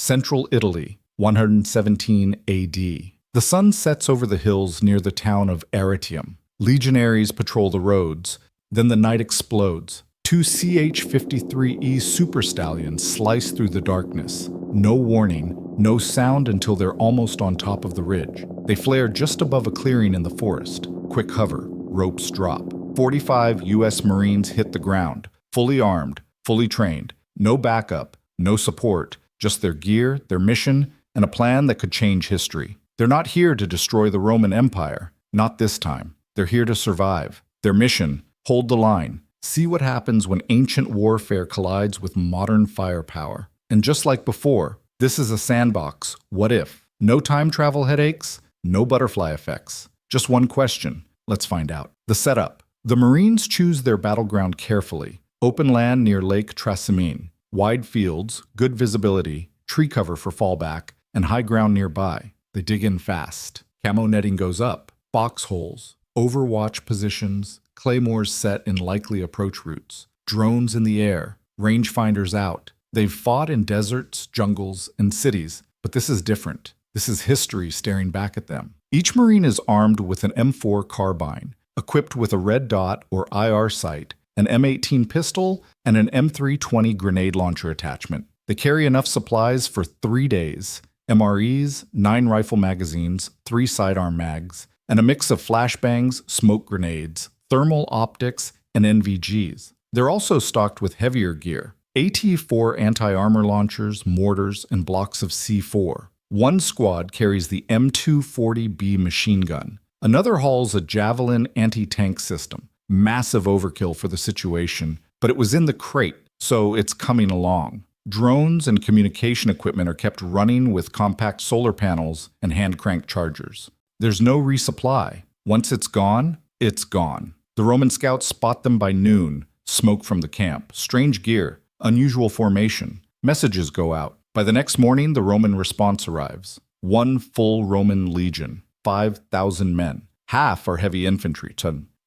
Central Italy, 117 AD. The sun sets over the hills near the town of Arretium. Legionaries patrol the roads. Then the night explodes. Two CH-53E Super Stallions slice through the darkness. No warning, no sound until they're almost on top of the ridge. They flare just above a clearing in the forest. Quick hover, ropes drop. 45 U.S. Marines hit the ground, fully armed, fully trained. No backup, no support, just their gear, their mission, and a plan that could change history. They're not here to destroy the Roman Empire. Not this time. They're here to survive. Their mission, hold the line. See what happens when ancient warfare collides with modern firepower. And just like before, this is a sandbox. What if? No time travel headaches, no butterfly effects. Just one question. Let's find out. The setup. The Marines choose their battleground carefully. Open land near Lake Trasimene. Wide fields, good visibility, tree cover for fallback, and high ground nearby. They dig in fast. Camo netting goes up. Foxholes. Overwatch positions. Claymores set in likely approach routes. Drones in the air. Rangefinders out. They've fought in deserts, jungles, and cities, but this is different. This is history staring back at them. Each Marine is armed with an M4 carbine, equipped with a red dot or IR sight, an M18 pistol, and an M320 grenade launcher attachment. They carry enough supplies for 3 days. MREs, 9 rifle magazines, 3 sidearm mags, and a mix of flashbangs, smoke grenades, thermal optics, and NVGs. They're also stocked with heavier gear. AT-4 anti-armor launchers, mortars, and blocks of C4. One squad carries the M240B machine gun. Another hauls a Javelin anti-tank system. Massive overkill for the situation, but it was in the crate, so it's coming along. Drones and communication equipment are kept running with compact solar panels and hand-crank chargers. There's no resupply. Once it's gone, it's gone. The Roman scouts spot them by noon. Smoke from the camp. Strange gear. Unusual formation. Messages go out. By the next morning, the Roman response arrives. 1 full Roman legion. 5,000 men. Half are heavy infantry.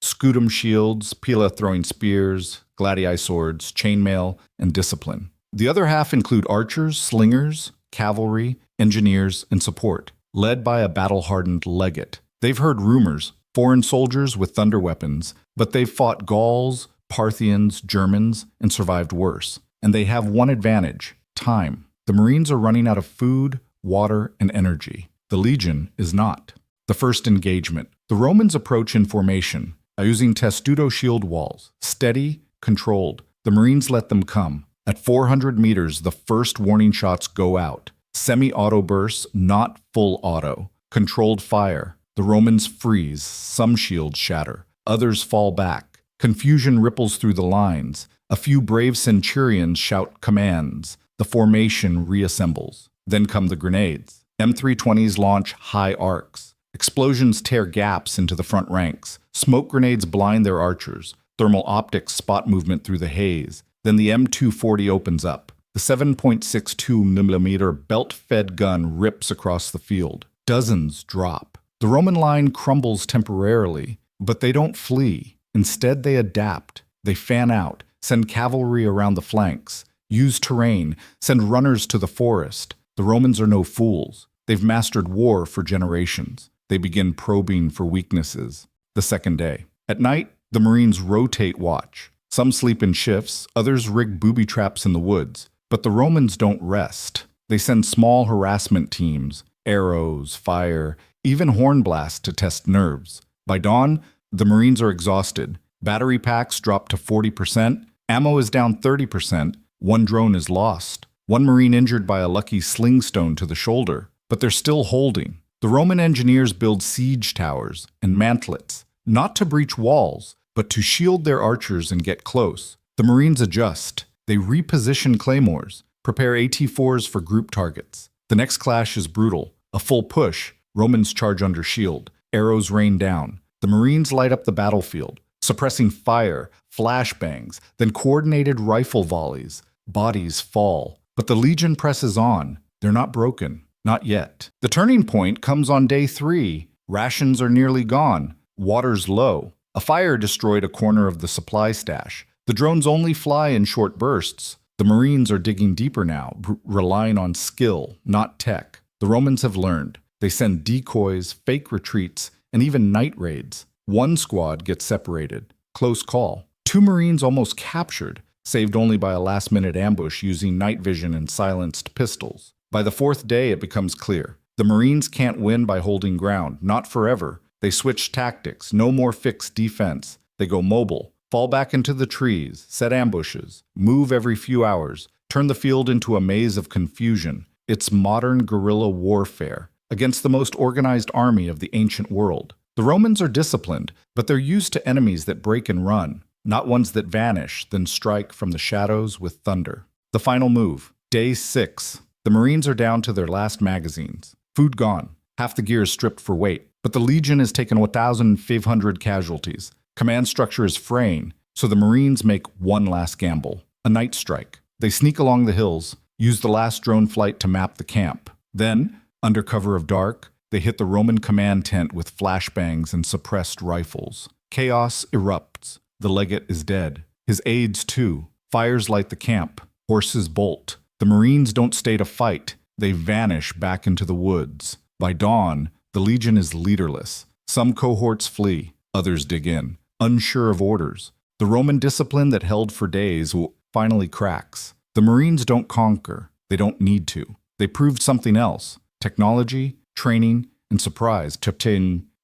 Scutum shields, pila throwing spears, gladii swords, chainmail, and discipline. The other half include archers, slingers, cavalry, engineers, and support, led by a battle-hardened legate. They've heard rumors, foreign soldiers with thunder weapons, but they've fought Gauls, Parthians, Germans, and survived worse. And they have one advantage: time. The Marines are running out of food, water, and energy. The Legion is not. The first engagement. The Romans approach in formation, using testudo shield walls. Steady, controlled. The Marines let them come. At 400 meters, the first warning shots go out. Semi-auto bursts, not full auto. Controlled fire. The Romans freeze. Some shields shatter. Others fall back. Confusion ripples through the lines. A few brave centurions shout commands. The formation reassembles. Then come the grenades. M320s launch high arcs. Explosions tear gaps into the front ranks. Smoke grenades blind their archers. Thermal optics spot movement through the haze. Then the M240 opens up. The 7.62mm belt-fed gun rips across the field. Dozens drop. The Roman line crumbles temporarily, but they don't flee. Instead, they adapt. They fan out, send cavalry around the flanks, use terrain, send runners to the forest. The Romans are no fools. They've mastered war for generations. They begin probing for weaknesses. The second day. At night, the Marines rotate watch. Some sleep in shifts, others rig booby traps in the woods. But the Romans don't rest. They send small harassment teams, arrows, fire, even horn blasts to test nerves. By dawn, the Marines are exhausted. Battery packs drop to 40%, ammo is down 30%, one drone is lost. One Marine injured by a lucky sling stone to the shoulder, but they're still holding. The Roman engineers build siege towers and mantlets, not to breach walls, but to shield their archers and get close. The Marines adjust. They reposition claymores, prepare AT-4s for group targets. The next clash is brutal. A full push. Romans charge under shield. Arrows rain down. The Marines light up the battlefield, suppressing fire, flashbangs, then coordinated rifle volleys. Bodies fall. But the Legion presses on. They're not broken. Not yet. The turning point comes on day 3. Rations are nearly gone. Water's low. A fire destroyed a corner of the supply stash. The drones only fly in short bursts. The Marines are digging deeper now, relying on skill, not tech. The Romans have learned. They send decoys, fake retreats, and even night raids. One squad gets separated. Close call. 2 Marines almost captured, saved only by a last-minute ambush using night vision and silenced pistols. By the 4th day, it becomes clear. The Marines can't win by holding ground, not forever. They switch tactics, no more fixed defense. They go mobile, fall back into the trees, set ambushes, move every few hours, turn the field into a maze of confusion. It's modern guerrilla warfare against the most organized army of the ancient world. The Romans are disciplined, but they're used to enemies that break and run, not ones that vanish, then strike from the shadows with thunder. The final move. Day 6. The Marines are down to their last magazines. Food gone. Half the gear is stripped for weight. But the Legion has taken 1,500 casualties. Command structure is fraying, so the Marines make one last gamble. A night strike. They sneak along the hills, use the last drone flight to map the camp. Then, under cover of dark, they hit the Roman command tent with flashbangs and suppressed rifles. Chaos erupts. The legate is dead. His aides, too. Fires light the camp. Horses bolt. The Marines don't stay to fight. They vanish back into the woods. By dawn, the Legion is leaderless. Some cohorts flee. Others dig in, unsure of orders. The Roman discipline that held for days finally cracks. The Marines don't conquer. They don't need to. They proved something else. Technology, training, and surprise,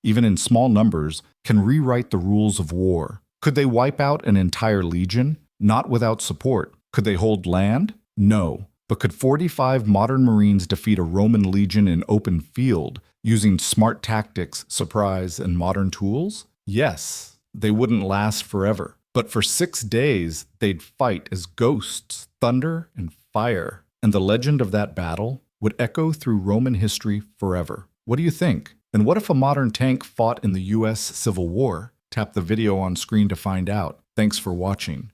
even in small numbers, can rewrite the rules of war. Could they wipe out an entire legion? Not without support. Could they hold land? No. But could 45 modern Marines defeat a Roman legion in open field using smart tactics, surprise, and modern tools? Yes. They wouldn't last forever. But for 6 days, they'd fight as ghosts, thunder, and fire. And the legend of that battle would echo through Roman history forever. What do you think? And what if a modern tank fought in the US Civil War? Tap the video on screen to find out. Thanks for watching.